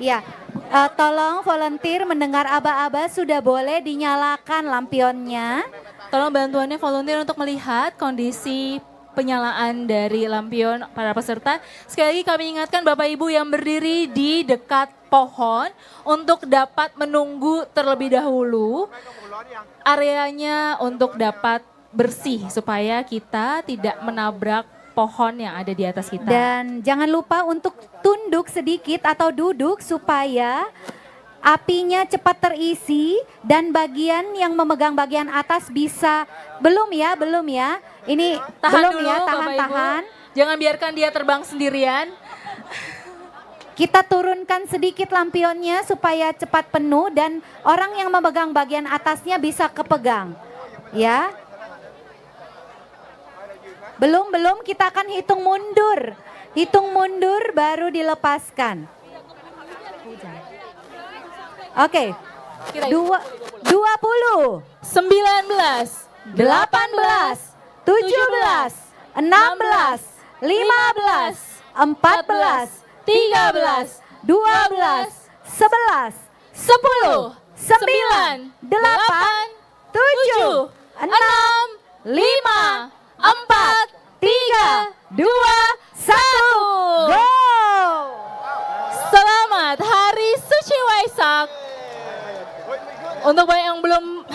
Ya, tolong volunteer mendengar aba-aba sudah boleh dinyalakan lampionnya. Tolong bantuannya volunteer untuk melihat kondisi penyalaan dari lampion para peserta. Sekali lagi kami ingatkan Bapak Ibu yang berdiri di dekat pohon untuk dapat menunggu terlebih dahulu areanya untuk dapat bersih supaya kita tidak menabrak pohon yang ada di atas kita. Dan jangan lupa untuk tunduk sedikit atau duduk supaya apinya cepat terisi dan bagian yang memegang bagian atas bisa belum ya. Ini Tahan belum dulu ya, Bapak Ibu. tahan. Jangan biarkan dia terbang sendirian. Kita turunkan sedikit lampionnya supaya cepat penuh dan orang yang memegang bagian atasnya bisa kepegang. Ya. Belum, kita akan hitung mundur. Hitung mundur baru dilepaskan. Oke. 20, 19, 18, 17, 16, 15, 14, 13, 12, 11, 10, 9, 8, 7, 6, 5, 4, 3, 2, 1. Go! Selamat Hari Suci Waisak. Untuk yang belum,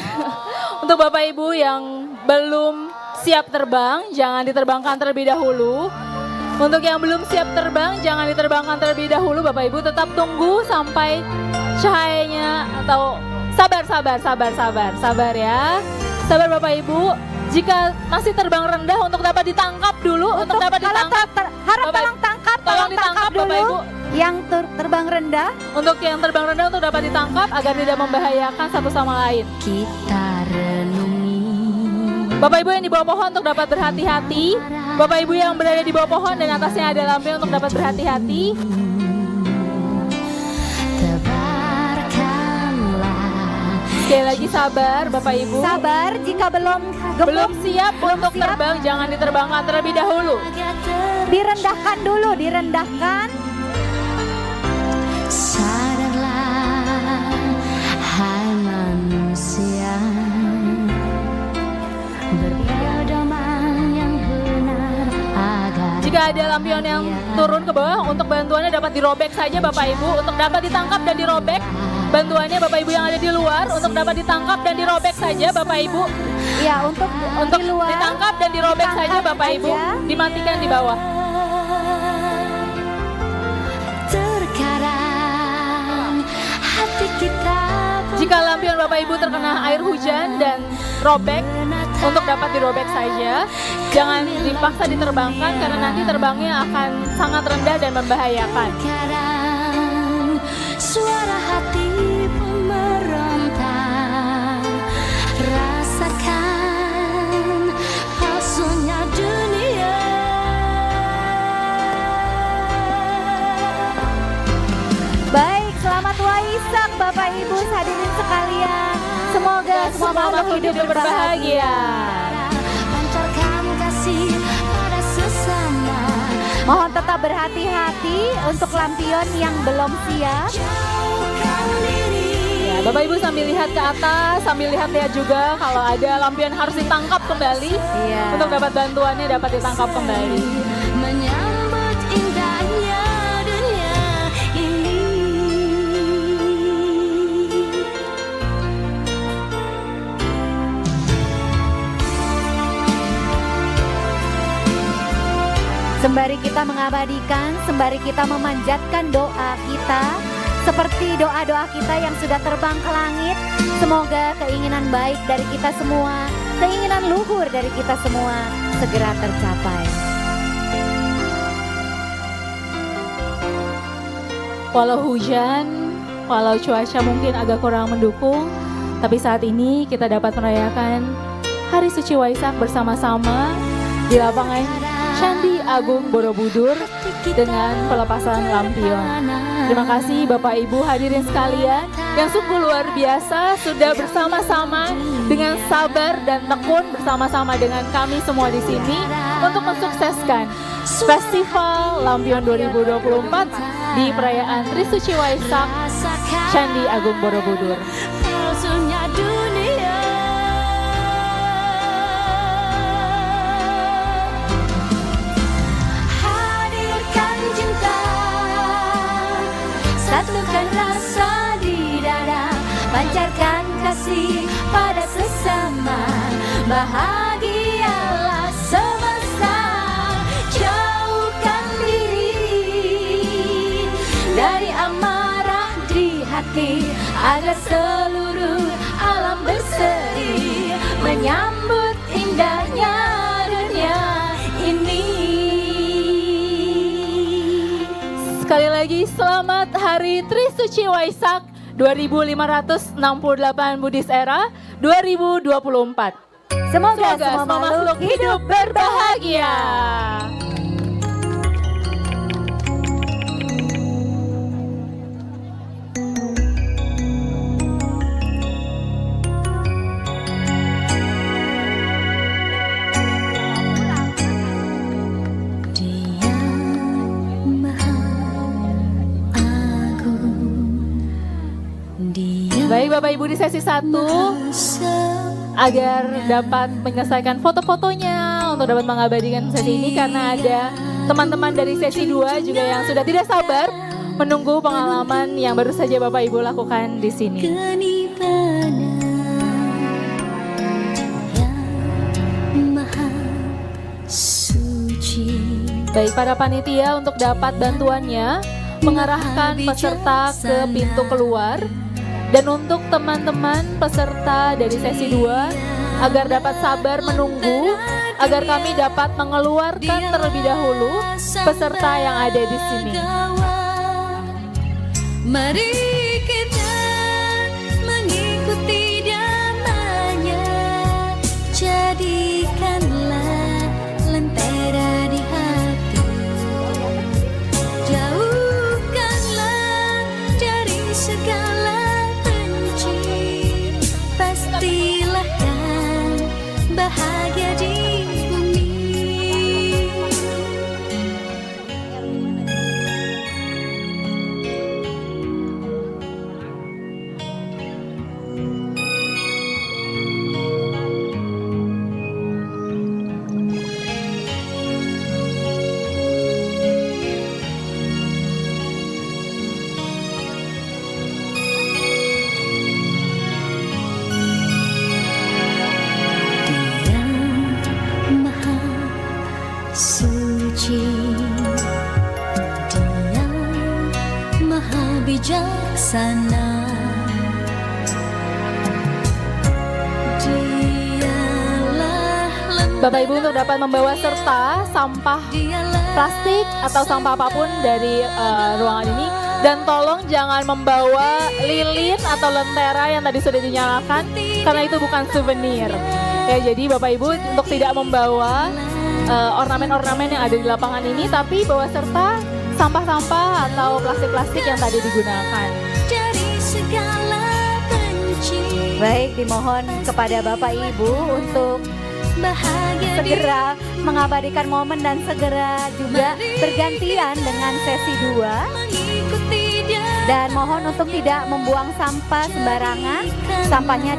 untuk Bapak Ibu yang belum siap terbang, jangan diterbangkan terlebih dahulu. Untuk yang belum siap terbang, jangan diterbangkan terlebih dahulu. Bapak Ibu tetap tunggu sampai cahayanya atau sabar ya. Sabar Bapak Ibu. Jika masih terbang rendah untuk dapat ditangkap dulu, untuk dapat ditangkap. Harap tolong tangkap dulu. Bapak Ibu. Yang terbang rendah. Untuk yang terbang rendah untuk dapat ditangkap agar tidak membahayakan satu sama lain. Kita renungi. Bapak Ibu yang di bawah pohon untuk dapat berhati-hati. Bapak Ibu yang berada di bawah pohon dan atasnya ada lampion untuk dapat berhati-hati. Sekali lagi sabar Bapak Ibu. Sabar, jika belum siap untuk terbang, jangan diterbangkan terlebih dahulu. Direndahkan dulu, direndahkan. Sadarlah, hai manusia, berpedoman yang benar agar. Jika ada lampion yang turun ke bawah, untuk bantuannya dapat dirobek saja Bapak Ibu. Untuk dapat ditangkap dan dirobek, bantuannya Bapak Ibu yang ada di luar untuk dapat ditangkap dan dirobek saja Bapak Ibu. Ya, untuk di luar, ditangkap dan dirobek saja Bapak Ibu. Dimatikan di bawah. Terkadang hati kita. Jika lampion Bapak Ibu terkena air hujan dan robek, untuk dapat dirobek saja. Jangan dipaksa diterbangkan karena nanti terbangnya akan sangat rendah dan membahayakan. Terkadang suara hati meronta, rasakan palsunya dunia. baik, selamat Waisak Bapak Ibu hadirin sekalian. Semoga semua makhluk hidup berbahagia. Pancarkan kasih pada sesama. Mohon tetap berhati-hati untuk lampion yang belum siap. Ya, Bapak Ibu sambil lihat ke atas, sambil lihat-lihat juga kalau ada lampion harus ditangkap kembali. Iya. Untuk dapat bantuannya dapat ditangkap kembali. Menyambut indahnya dunia ini. Sembari kita mengabadikan, sembari kita memanjatkan doa kita, seperti doa-doa kita yang sudah terbang ke langit, semoga keinginan baik dari kita semua, keinginan luhur dari kita semua segera tercapai. Walau hujan, walau cuaca mungkin agak kurang mendukung, tapi saat ini kita dapat merayakan Hari Suci Waisak bersama-sama di lapangan Candi Agung Borobudur dengan pelepasan lampion. Terima kasih Bapak Ibu hadirin sekalian yang sungguh luar biasa sudah bersama-sama dengan sabar dan tekun bersama-sama dengan kami semua di sini untuk mensukseskan Festival Lampion 2024 di perayaan Trisuci Waisak Rasakan Candi Agung Borobudur. palsunya dunia. Hadirkan cinta, satukan rasa di dada, pancarkan kasih pada sesama, bahagialah semesta. Jauhkan diri dari amarah di hati, agar seluruh alam berseri menyambut indahnya dunia ini. Sekali lagi selamat Hari Trisuci Waisak 2568 Buddhis Era 2024. Semoga semua makhluk hidup berbahagia. Dia Maha Agung. Dia Baik Bapak Ibu di sesi 1 agar dapat menyelesaikan foto-fotonya untuk dapat mengabadikan sesi ini, karena ada teman-teman dari sesi 2 juga yang sudah tidak sabar menunggu pengalaman yang baru saja Bapak Ibu lakukan di sini. Kenipanan. Dia Maha Suci. Baik para panitia untuk dapat bantuannya mengarahkan peserta ke pintu keluar, dan untuk teman-teman peserta dari sesi 2 agar dapat sabar menunggu agar kami dapat mengeluarkan terlebih dahulu peserta yang ada di sini. Mari kita mengikuti damanya, jadikanlah lentera di hati, jauhkanlah dari segala benci, pastilah kan bahagia di bumi. Dia Maha Suci, Dia Maha Bijaksana, Dialah lembut, Bapak Ibu untuk dapat membawa serta sampah Dialah plastik atau sampah apapun dari ruangan ini, dan tolong jangan membawa lilin atau lentera yang tadi sudah dinyalakan karena itu bukan souvenir. Ya, jadi Bapak Ibu untuk tidak membawa ornamen-ornamen yang ada di lapangan ini, tapi bawa serta sampah-sampah atau plastik-plastik yang tadi digunakan. dari segala benci, Baik, dimohon kepada Bapak Ibu untuk bahagia di segera mengabadikan momen dan segera juga bergantian dengan sesi 2. mengikuti dia. Dan mohon untuk tidak membuang sampah sembarangan, sampahnya